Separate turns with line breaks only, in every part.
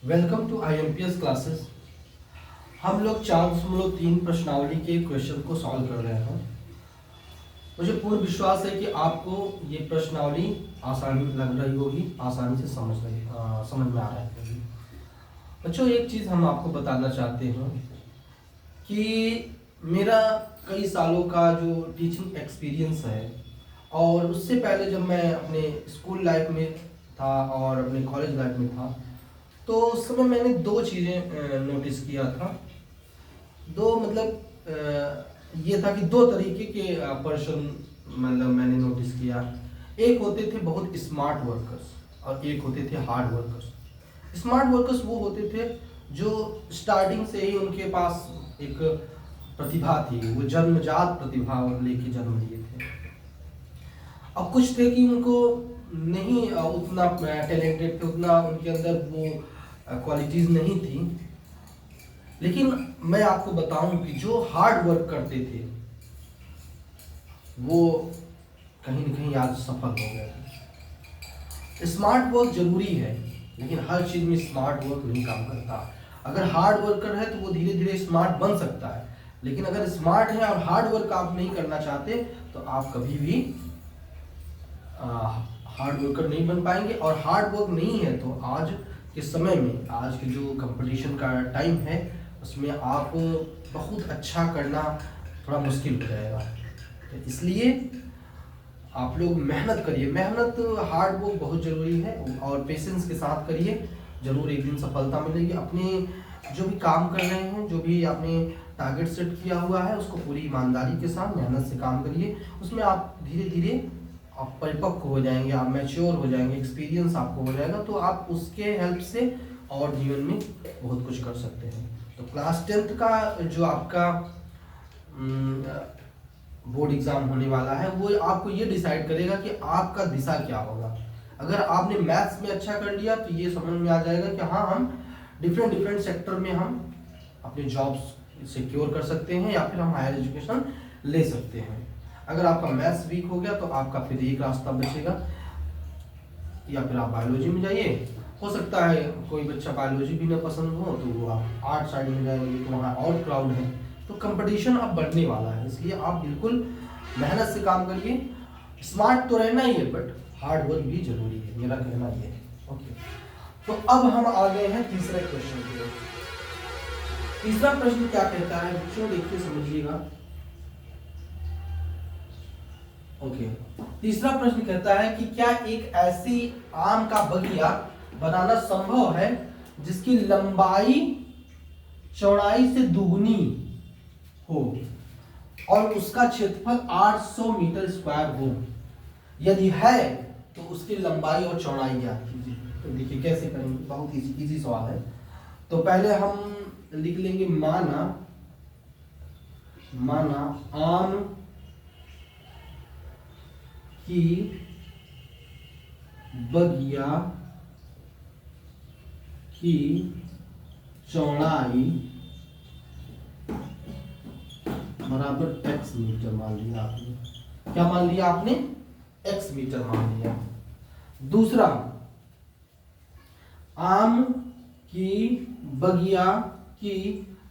Welcome to IMPS classes. हम लोग 4.3 प्रश्नावली के क्वेश्चन को सॉल्व कर रहे हैं। मुझे पूर्ण विश्वास है कि आपको ये प्रश्नावली आसानी लग रही होगी, आसानी से समझ में आ रहा है। बच्चों, एक चीज़ हम आपको बताना चाहते हैं कि मेरा कई सालों का जो टीचिंग एक्सपीरियंस है, और उससे पहले जब मैं अपने स्कूल लाइफ में था और अपने कॉलेज लाइफ में था, तो उस समय मैंने दो चीज़ें नोटिस किया था। दो मतलब ये था कि दो तरीके के पर्सन मतलब मैंने नोटिस किया। एक होते थे बहुत स्मार्ट वर्कर्स और एक होते थे हार्ड वर्कर्स। स्मार्ट वर्कर्स वो होते थे जो स्टार्टिंग से ही उनके पास एक प्रतिभा थी, वो जन्मजात प्रतिभा लेके जन्म लिए थे। अब कुछ थे कि उनको नहीं उतना टैलेंटेड थे, उतना उनके अंदर वो क्वालिटीज़ नहीं थी। लेकिन मैं आपको बताऊं कि जो हार्ड वर्क करते थे वो कहीं न कहीं आज सफल हो गए। स्मार्ट वर्क जरूरी है, लेकिन हर चीज़ में स्मार्ट वर्क नहीं काम करता। अगर हार्ड वर्कर है तो वो धीरे धीरे स्मार्ट बन सकता है, लेकिन अगर स्मार्ट है और हार्ड वर्क आप नहीं करना चाहते तो आप कभी भी हार्ड वर्कर नहीं बन पाएंगे। और हार्ड वर्क नहीं है तो आज के समय में, आज के जो कंपटीशन का टाइम है, उसमें आप बहुत अच्छा करना थोड़ा मुश्किल हो जाएगा। तो इसलिए आप लोग मेहनत करिए। मेहनत, हार्ड वर्क बहुत ज़रूरी है और पेशेंस के साथ करिए, ज़रूर एक दिन सफलता मिलेगी। अपने जो भी काम कर रहे हैं, जो भी आपने टारगेट सेट किया हुआ है, उसको पूरी ईमानदारी के साथ मेहनत से काम करिए। उसमें आप धीरे धीरे आप परिपक्व हो जाएंगे, आप मैच्योर हो जाएंगे, एक्सपीरियंस आपको हो जाएगा, तो आप उसके हेल्प से और जीवन में बहुत कुछ कर सकते हैं। तो क्लास 10th का जो आपका बोर्ड एग्जाम होने वाला है, वो आपको ये डिसाइड करेगा कि आपका दिशा क्या होगा। अगर आपने मैथ्स में अच्छा कर लिया तो ये समझ में आ जाएगा कि हाँ, हम डिफरेंट सेक्टर में हम अपने जॉब्स सिक्योर कर सकते हैं या फिर हम हायर एजुकेशन ले सकते हैं। अगर आपका मैथ्स वीक हो गया तो आपका फिर एक रास्ता बचेगा, या फिर आप बायोलॉजी में जाइए। हो सकता है कोई बच्चा बायोलॉजी भी ना पसंद हो तो वो आप आर्ट साइड में जाएंगे, तो वहाँ और क्राउड है, तो कंपटीशन अब बढ़ने वाला है। इसलिए आप बिल्कुल मेहनत से काम करिए। स्मार्ट तो रहना ही है, बट हार्ड वर्क भी जरूरी है, मेरा कहना ये है। ओके, तो अब हम आ गए हैं तीसरे क्वेश्चन की ओर। तीसरा प्रश्न क्या कहता है बच्चों, देखिए समझिएगा। ओके, तीसरा प्रश्न कहता है कि क्या एक ऐसी आम का बगिया बनाना संभव है जिसकी लंबाई चौड़ाई से दुगनी हो और उसका क्षेत्रफल 800 मीटर स्क्वायर हो? यदि है तो उसकी लंबाई और चौड़ाई ज्ञात कीजिए। तो देखिए कैसे करेंगे, बहुत इजी सवाल है। तो पहले हम लिख लेंगे माना आम की बगिया की चौड़ाई बराबर x मीटर मान लिया आपने। क्या मान लिया आपने? x मीटर मान लिया। दूसरा, आम की बगिया की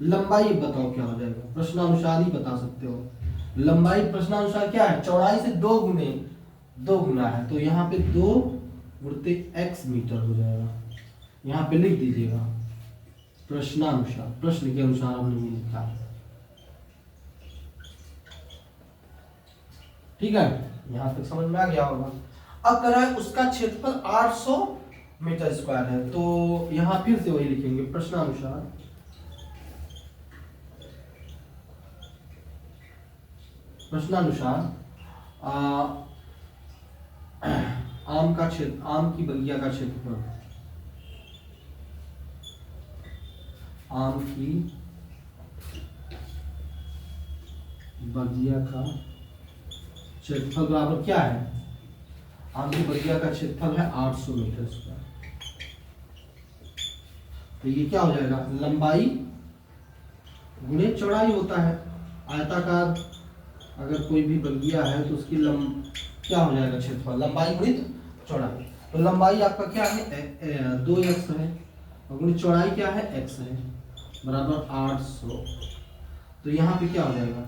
लंबाई बताओ क्या हो जाएगा, प्रश्नानुसार ही बता सकते हो। लंबाई प्रश्नानुसार क्या है? चौड़ाई से दो गुना है, तो यहाँ पे 2 गुणित x मीटर हो जाएगा। यहाँ पे लिख दीजिएगा प्रश्नानुसार, प्रश्न के अनुसार हमने ये लिखा है। ठीक है, यहाँ तक समझ में आ गया होगा। अब करा है उसका क्षेत्रफल 800 मीटर स्क्वायर है, तो यहाँ फिर से वही लिखेंगे प्रश्नानुसार। आम की बगिया का क्षेत्रफल, आम की बगिया का क्षेत्रफल बराबर क्या है? आम की बगिया का क्षेत्रफल है 800 मीटर स्क्वायर। तो ये क्या हो जाएगा? लंबाई गुणे चौड़ाई होता है। आयताकार अगर कोई भी बगिया है तो उसकी क्या हो जाएगा? क्षेत्रफल लंबाई गुणित चौड़ाई। तो लंबाई आपका क्या है? 2x है और गुणित चौड़ाई क्या है, x है, बराबर 800। तो यहाँ पे क्या हो जाएगा,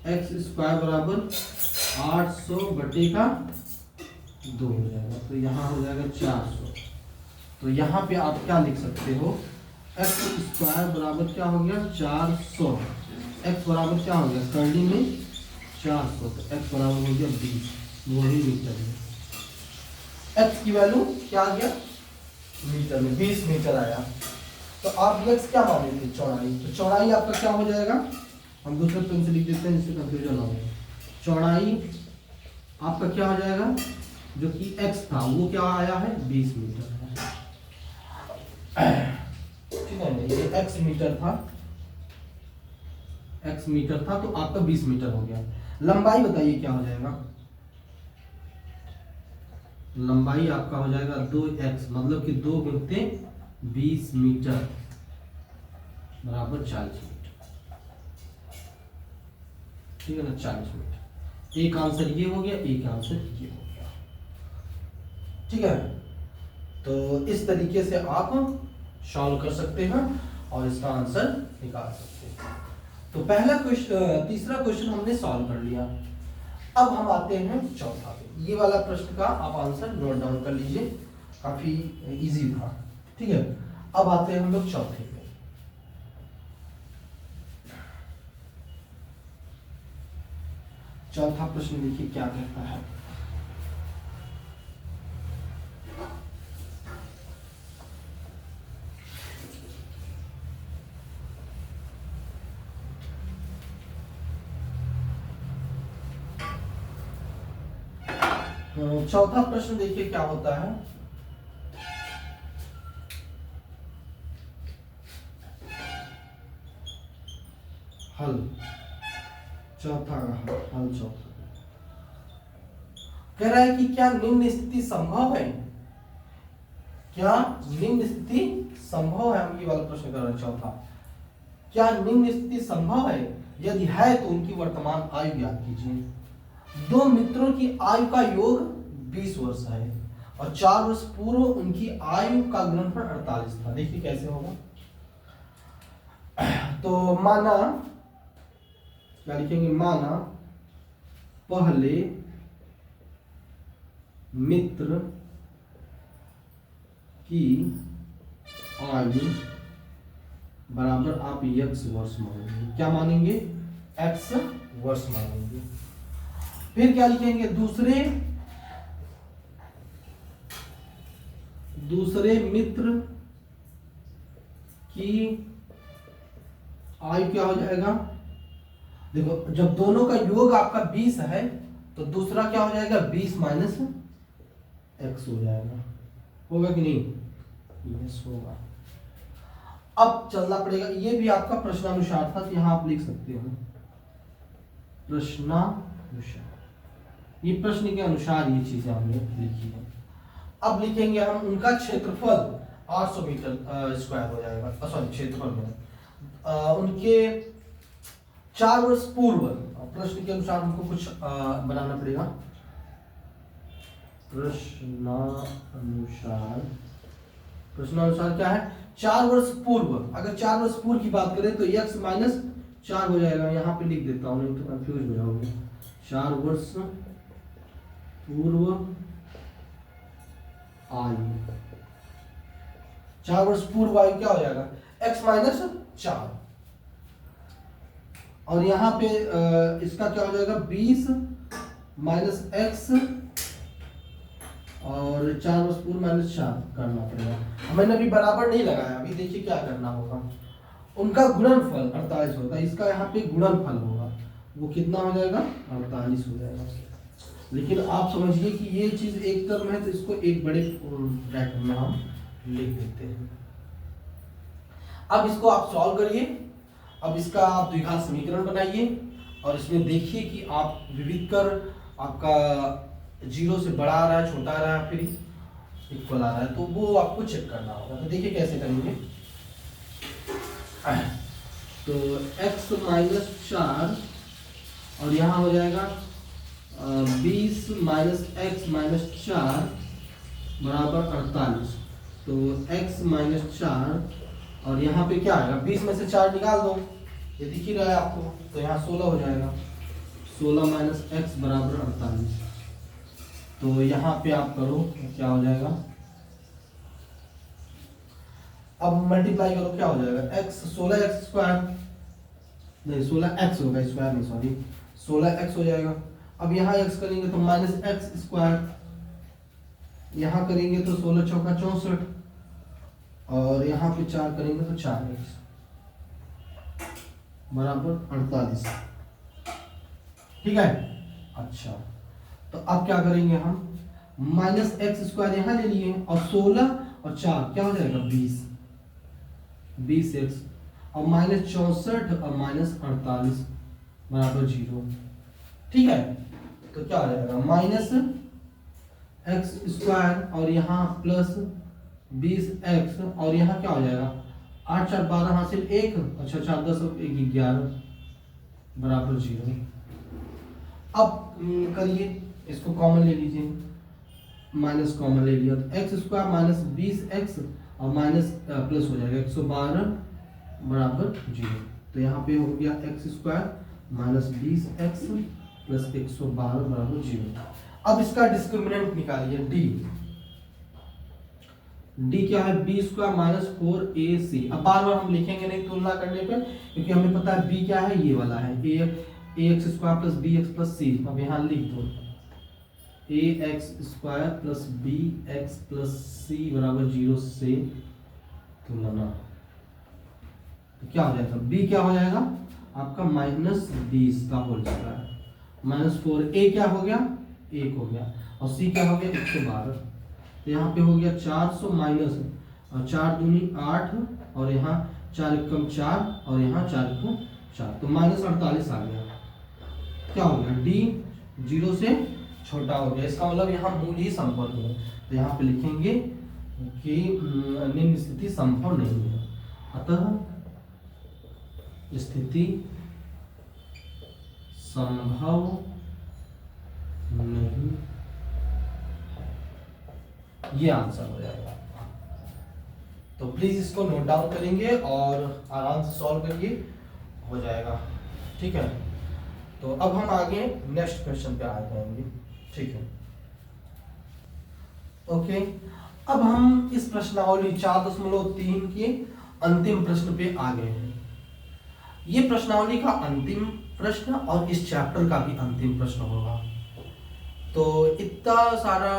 एक्स स्क्वायर बराबर 800 बटे का 2 हो जाएगा। तो यहाँ हो जाएगा 400। तो यहाँ पे आप क्या लिख सकते हो, एक्स स्क्वायर बराबर क्या हो गया 400, एक्स बराबर क्या हो गया करली में 400, तो एक्स बराबर हो गया 20 वही मीटर में। एक्स की वैल्यू क्या आ गया मीटर में, 20 मीटर आया। तो आप एक्स क्या माने थे, चौड़ाई, तो चौड़ाई आपका क्या हो जाएगा, हम दूसरे पेन से लिख देते हैं जिससे कंफ्यूजन ना हो। चौड़ाई आपका क्या हो जाएगा, जो कि एक्स था वो क्या आया है 20 मीटर है, ठीक है। ये एक्स मीटर था, एक्स मीटर था तो आपका 20 मीटर हो गया। लंबाई बताइए क्या हो जाएगा, लंबाई आपका हो जाएगा 2x, मतलब कि 2 गुणते 20 मीटर बराबर 40 मीटर, ठीक है ना, 40 मीटर। एक आंसर ये हो गया, एक आंसर ये हो गया, ठीक है। तो इस तरीके से आप सॉल्व कर सकते हैं और इसका आंसर निकाल सकते हैं। तो पहला क्वेश्चन, तीसरा क्वेश्चन हमने सॉल्व कर लिया। अब हम आते हैं चौथा पे। ये वाला प्रश्न का आप आंसर नोट डाउन कर लीजिए, काफी इजी था, ठीक है। अब आते हैं हम लोग चौथे पे। चौथा प्रश्न देखिए क्या कहता है, चौथा प्रश्न देखिए क्या होता है। हल, चौथा का हल चौथा कह रहा है कि क्या निम्न स्थिति संभव है, क्या निम्न स्थिति संभव है, हम ये वाला प्रश्न कर रहे हैं चौथा। क्या निम्न स्थिति संभव है, यदि है तो उनकी वर्तमान आयु ज्ञात कीजिए। दो मित्रों की आयु का योग 20 वर्ष है और 4 वर्ष पूर्व उनकी आयु का गुणनफल 48 था। देखिए कैसे होगा, तो माना क्या लिखेंगे, माना पहले मित्र की आयु बराबर आप x वर्ष मानेंगे, क्या मानेंगे x वर्ष मानेंगे। फिर क्या लिखेंगे, दूसरे मित्र की आयु क्या हो जाएगा, देखो जब दोनों का योग आपका 20 है तो दूसरा क्या हो जाएगा 20 माइनस x हो जाएगा, होगा कि नहीं, यस होगा। अब चलना पड़ेगा, ये भी आपका प्रश्नानुसार था, तो यहां आप लिख सकते हो प्रश्नानुसार, ये प्रश्न के अनुसार ये चीजें हमने लिखी है। अब लिखेंगे हम उनका क्षेत्रफल 800 मीटर स्क्वायर हो जाएगा, सॉरी क्षेत्रफल में उनके 4 वर्ष पूर्व, प्रश्न के अनुसार हमको कुछ बनाना पड़ेगा। प्रश्नानुसार क्या है, 4 वर्ष पूर्व, अगर 4 वर्ष पूर्व की बात करें तो x माइनस 4 हो जाएगा, यहाँ पे लिख देता हूँ नहीं तो कंफ्यूज हो जाओगे। 4 वर्ष पूर्व आयु, 4 वर्ष पूर्व आयु क्या हो जाएगा x माइनस 4, और यहाँ पे इसका क्या हो जाएगा 20 माइनस x और 4 वर्ष पूर्व माइनस 4 करना पड़ेगा। मैंने अभी बराबर नहीं लगाया, अभी देखिए क्या करना होगा, उनका गुणनफल 48 होता है, इसका यहाँ पे गुणनफल होगा, वो कितना हो जाएगा 48 हो जाएगा। लेकिन आप समझिए कि ये चीज एक टर्म है तो इसको एक बड़े ब्रैकेट में हम लिख देते हैं। अब इसको आप सॉल्व करिए, अब इसका आप द्विघात समीकरण बनाइए और इसमें देखिए कि आप विविध कर आपका 0 से बड़ा आ रहा है, छोटा आ रहा है, फिर इक्वल आ रहा है, तो वो आपको चेक करना होगा। तो देखिए कैसे करेंगे, तो x माइनस 4 और यहाँ हो जाएगा 20 माइनस x माइनस 4 बराबर 48। तो x माइनस 4 और यहाँ पे क्या आएगा, 20 में से 4 निकाल दो, ये दिख ही रहा है आपको, तो यहाँ 16 हो जाएगा। 16 माइनस एक्स बराबर 48। तो यहाँ पे आप करो तो क्या हो जाएगा, अब मल्टीप्लाई करो क्या हो जाएगा, x 16x स्क्वायर, नहीं 16x होगा, स्क्वायर नहीं सॉरी, 16x हो जाएगा। अब यहाँ x करेंगे तो माइनस एक्स स्क्वायर, यहाँ करेंगे तो 16 चौका 64 और यहाँ पे 4 करेंगे तो 4x बराबर 48। ठीक है। अच्छा, तो अब क्या करेंगे हम, माइनस एक्स स्क्वायर यहाँ ले लिए और 16 और 4 क्या हो जाएगा 20x और माइनस 64 और माइनस 48 बराबर 0। ठीक है, तो क्या हो जाएगा माइनस एक्स स्क्वायर और यहाँ प्लस 20x और यहाँ क्या हो जाएगा 8 4 12 हासिल 1, अच्छा 4 10 1 11 बराबर 0। अब करिए, इसको कॉमन ले लीजिए, माइनस कॉमन ले लिया तो एक्स स्क्वायर माइनस 20x और माइनस प्लस हो जाएगा 112 बराबर 0। तो यहाँ पे हो गया x square minus 20x plus 112 बराबर 0। अब इसका डिस्क्रिमिनेंट निकालिए d क्या है, b स्क्वायर माइनस 4ac। अब बार बार हम लिखेंगे नहीं तुलना करने पे, क्योंकि हमें पता है b क्या है, ये वाला है ax square plus bx plus c। अब यहाँ लिख दो ax square plus bx plus c बराबर 0 से तुलना। तो क्या हो जाएगा, b क्या हो जाएगा आपका माइनस 20 का होल स्क्वायर माइनस 4a क्या हो गया 1 हो गया और c क्या हो गया 112। तो यहाँ पे हो गया 400 माइनस और 4 दूनी 8 और यहाँ 4 एकम 4 और यहाँ 4 एकम 4, तो माइनस 48 आ गया। क्या हो गया d 0 से छोटा हो गया, इसका मतलब यहाँ मूल ही संभव है। तो यहाँ पे लिखेंगे कि निम्न स्थिति संभव नहीं है, अतः स्थिति संभव नहीं, ये आंसर हो जाएगा। तो प्लीज इसको नोट डाउन करेंगे और आराम से सॉल्व करिए, हो जाएगा। ठीक है, तो अब हम आगे नेक्स्ट क्वेश्चन पे आ जाएंगे। ठीक है, ओके। अब हम इस प्रश्नावली 4.3 के अंतिम प्रश्न पे आ गए हैं। ये प्रश्नावली का अंतिम प्रश्न और इस चैप्टर का भी अंतिम प्रश्न होगा। तो इतना सारा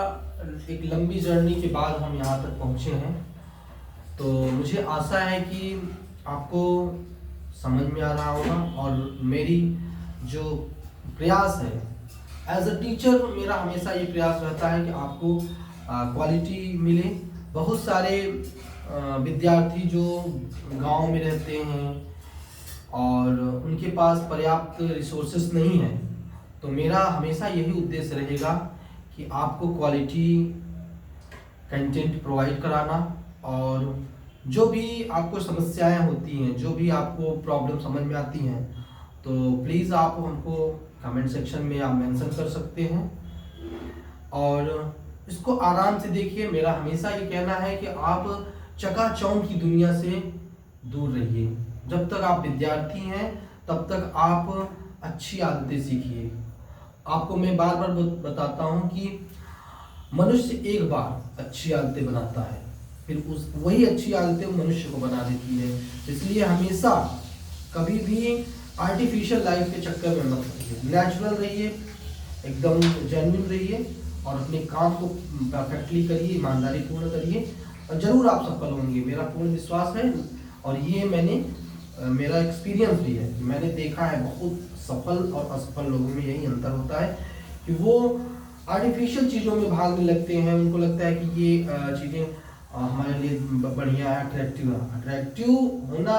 एक लंबी जर्नी के बाद हम यहाँ तक पहुँचे हैं, तो मुझे आशा है कि आपको समझ में आ रहा होगा। और मेरी जो प्रयास है एज अ टीचर, मेरा हमेशा ये प्रयास रहता है कि आपको क्वालिटी मिले। बहुत सारे विद्यार्थी जो गांव में रहते हैं और उनके पास पर्याप्त रिसोर्सेस नहीं है, तो मेरा हमेशा यही उद्देश्य रहेगा कि आपको क्वालिटी कंटेंट प्रोवाइड कराना। और जो भी आपको समस्याएं होती हैं, जो भी आपको प्रॉब्लम समझ में आती हैं, तो प्लीज़ आप हमको कमेंट सेक्शन में आप मेंशन कर सकते हैं और इसको आराम से देखिए। मेरा हमेशा ये कहना है कि आप चकाचौंध की दुनिया से दूर रहिए। जब तक आप विद्यार्थी हैं तब तक आप अच्छी आदतें सीखिए। आपको मैं बार बार बताता हूँ कि मनुष्य एक बार अच्छी आदतें बनाता है, फिर उस वही अच्छी आदतें मनुष्य को बना देती है। इसलिए हमेशा कभी भी आर्टिफिशियल लाइफ के चक्कर में मत रहिए, नेचुरल रहिए, एकदम जेन्युइन रहिए और अपने काम को परफेक्टली करिए, ईमानदारी पूर्ण करिए और जरूर आप सफल होंगे, मेरा पूर्ण विश्वास है। और ये मेरा एक्सपीरियंस भी है, मैंने देखा है बहुत सफल और असफल लोगों में यही अंतर होता है कि वो आर्टिफिशियल चीज़ों में भागने लगते हैं। उनको लगता है कि ये चीज़ें हमारे लिए बढ़िया है, अट्रैक्टिव होना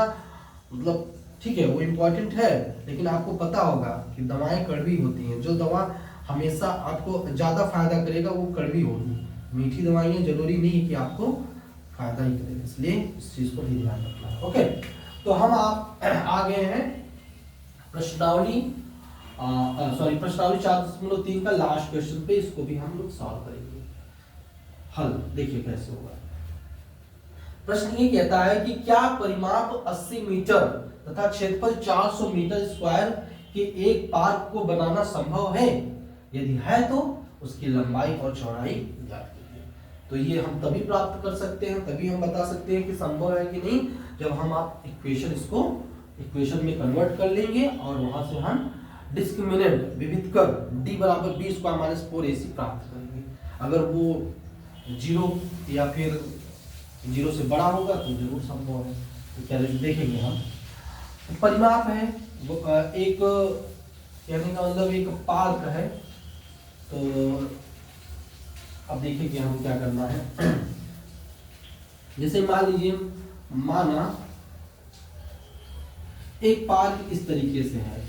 मतलब ठीक है, वो इम्पोर्टेंट है, लेकिन आपको पता होगा कि दवाएं कड़वी होती हैं। जो दवा हमेशा आपको ज़्यादा फायदा करेगा वो कड़वी होगी। मीठी दवाइयाँ जरूरी नहीं है कि आपको फायदा ही करेगा, इसलिए इस चीज़ को भी ध्यान रखना है। ओके, तो हम आप आ गए हैं प्रश्नावली प्रश्नावली 4.3 का लास्ट क्वेश्चन पे। इसको भी हम लोग सॉल्व करेंगे। हल देखिए कैसे होगा। प्रश्न ये कहता है कि क्या परिमाप 80 मीटर तथा क्षेत्रफल 400 मीटर स्क्वायर के एक पार्क को बनाना संभव है? यदि है तो उसकी लंबाई और चौड़ाई ज्ञात कीजिए। तो ये हम तभी प्राप्त कर सकते हैं, तभी हम बता सकते हैं कि संभव है कि नहीं, जब हम आप इसको इक्वेशन में कन्वर्ट कर लेंगे और वहां से हम डिस्क्रिमिनेंट विविध कर d बराबर b स्क्वायर माइनस 4ac प्राप्त करेंगे। अगर वो 0 या फिर 0 से बड़ा होगा तो जरूर संभव है। तो क्या देखेंगे हम, परिमाप है वो एक कहने का मतलब एक पार्क है। तो अब देखिए कि हम क्या करना है। जैसे मान लीजिए, माना एक पार्क इस तरीके से है,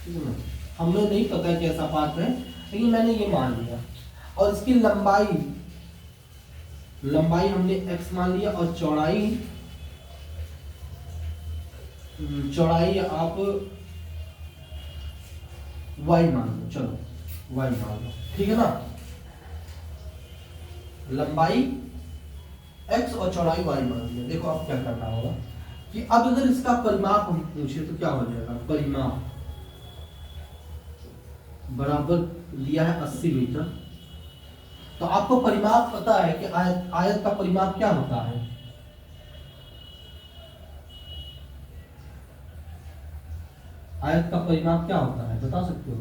ठीक है ना, हमें नहीं पता कैसा पार्क है, लेकिन मैंने ये मान लिया और इसकी लंबाई हमने x मान लिया और चौड़ाई आप y मान लो, चलो y मान लो, ठीक है ना। लंबाई x और चौड़ाई y मान लिया। देखो अब क्या करना होगा कि अब अगर इसका परिमाप हम पूछे तो क्या हो जाएगा, परिमाप बराबर दिया है 80 मीटर। तो आपको परिमाप पता है कि आयत का परिमाप क्या होता है, आयत का परिमाप क्या होता है बता सकते हो?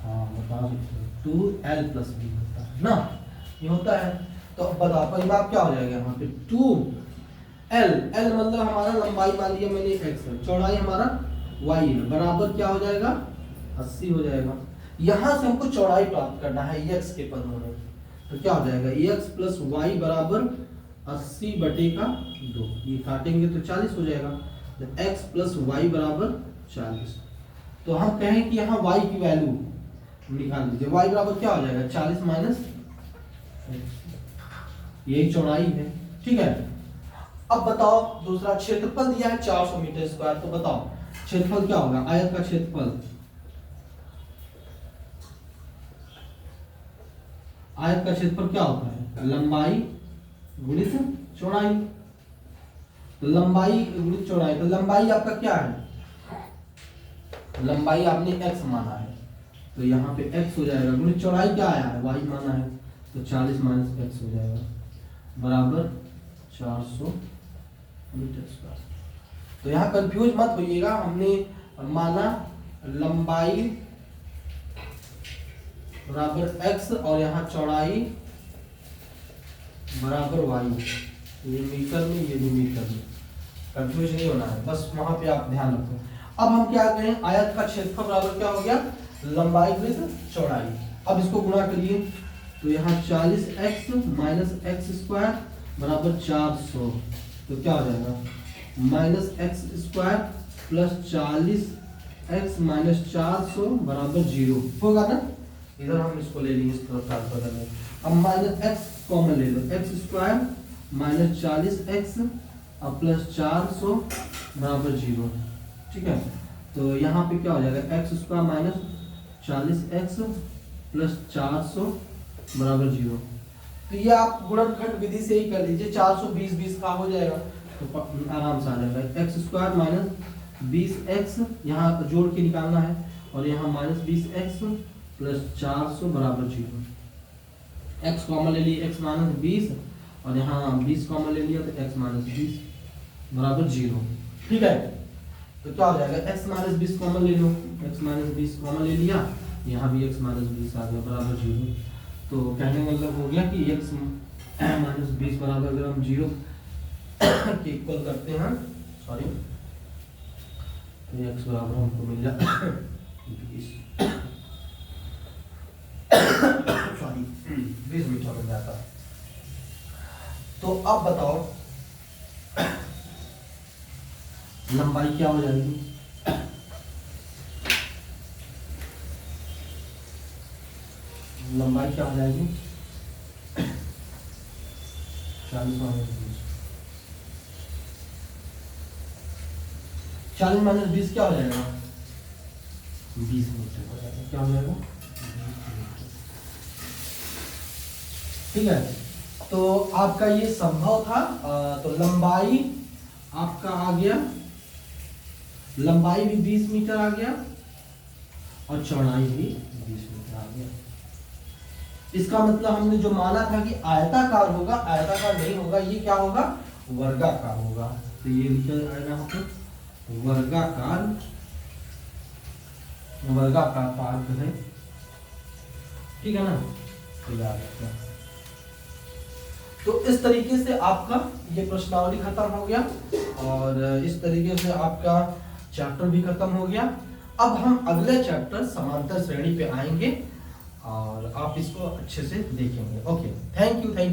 हाँ बता सकते हो, 2l + b होता है ना, ये होता है। तो अब बताओ परिमाप क्या हो जाएगा यहाँ पे, 2l मतलब हमारा लंबाई मान लिया मैंने x है, चौड़ाई हमारा y है, बराबर क्या हो जाएगा 80 हो जाएगा। यहां से हमको चौड़ाई प्राप्त करना है x के पदों में, तो क्या हो जाएगा x + y बराबर 80/2, ये काटेंगे तो 40 हो जाएगा। तो x + y बराबर 40। तो हम कहें कि यहाँ y की वैल्यू निकाल लीजिए, y बराबर क्या हो जाएगा 40 माइनस, ये चौड़ाई है, ठीक है। अब बताओ दूसरा क्षेत्रफल दिया है 400 मीटर स्क्वायर, तो बताओ क्षेत्रफल क्या होगा, आयत का क्षेत्रफल, आयत का क्षेत्रफल क्या होता है, लंबाई गुणित चौड़ाई। लंबाई गुणित चौड़ाई, तो लंबाई आपका क्या है, लंबाई आपने x माना है, तो यहाँ पे x हो जाएगा, गुणित चौड़ाई क्या आया है y माना है, तो 40 माइनस x हो जाएगा बराबर 400 मीटर स्क्वायर। तो यहाँ कंफ्यूज मत होइएगा, हमने माना लंबाई बराबर x और यहाँ चौड़ाई बराबर y, ये मीटर में ये भी मीटर में, कंफ्यूज नहीं होना है, बस वहां पे आप ध्यान रखो। अब हम क्या करें, आयत का क्षेत्रफल बराबर क्या हो गया, लंबाई गुणित चौड़ाई। अब इसको गुणा करिए, तो यहाँ 40x माइनस x स्क्वायर बराबर 400, तो क्या हो जाएगा minus x square plus 40x minus 400 बराबर 0 होगा ना। इधर हम इसको ले लेंगे, इस तरफ ट्रांसफर कर लेंगे। अब माइनस x कॉमन ले लो, x स्क्वायर माइनस 40x और प्लस 400 बराबर 0, ठीक है। तो यहाँ पे क्या हो जाएगा x square minus 40x plus 400 बराबर 0। तो ये आप गुणनखंड विधि से ही कर लीजिए, 420 20 का हो जाएगा तो आराम से आ जाएगा। एक्स स्क्वायर माइनस 20x यहाँ जोड़ के निकालना है और यहाँ माइनस 20x प्लस 400 बराबर 0। x कॉमन ले लिए, x माइनस 20 और यहाँ 20 कॉमन ले लिया तो x माइनस 20 बराबर 0, ठीक है। तो क्या हो जाएगा x माइनस 20 कॉमन ले लो, x माइनस 20 कॉमन ले लिया, यहाँ भी x माइनस 20 आ गया बराबर 0। तो कहने का मतलब हो गया कि x माइनस 20 बराबर अगर हम 0 के इक्वल करते हैं, सॉरी, तो x बराबर हमको मिल जाता 20 मीटर मिल जाता। तो अब बताओ लंबाई क्या हो जाएगी, लंबाई क्या हो जाएगी 40 माइनस 20 क्या हो जाएगा 20 मीटर हो जाएगा, क्या हो जाएगा 20 मीटर, ठीक है। तो आपका ये संभव था। तो लंबाई आपका आ गया, लंबाई भी 20 मीटर आ गया और चौड़ाई भी 20 मीटर आ गया। इसका मतलब हमने जो माना था कि आयताकार होगा, आयताकार नहीं होगा, ये क्या होगा, वर्गाकार होगा। तो ये लिखा जाएगा यहाँ पे वर्गाकार, वर्गाकार पार्क है, ठीक है ना। तो याद रखना। तो इस तरीके से आपका ये प्रश्नावली खत्म हो गया और इस तरीके से आपका चैप्टर भी खत्म हो गया। अब हम अगले चैप्टर समांतर श्रेणी पे आएंगे और आप इसको अच्छे से देखेंगे। Okay, thank you.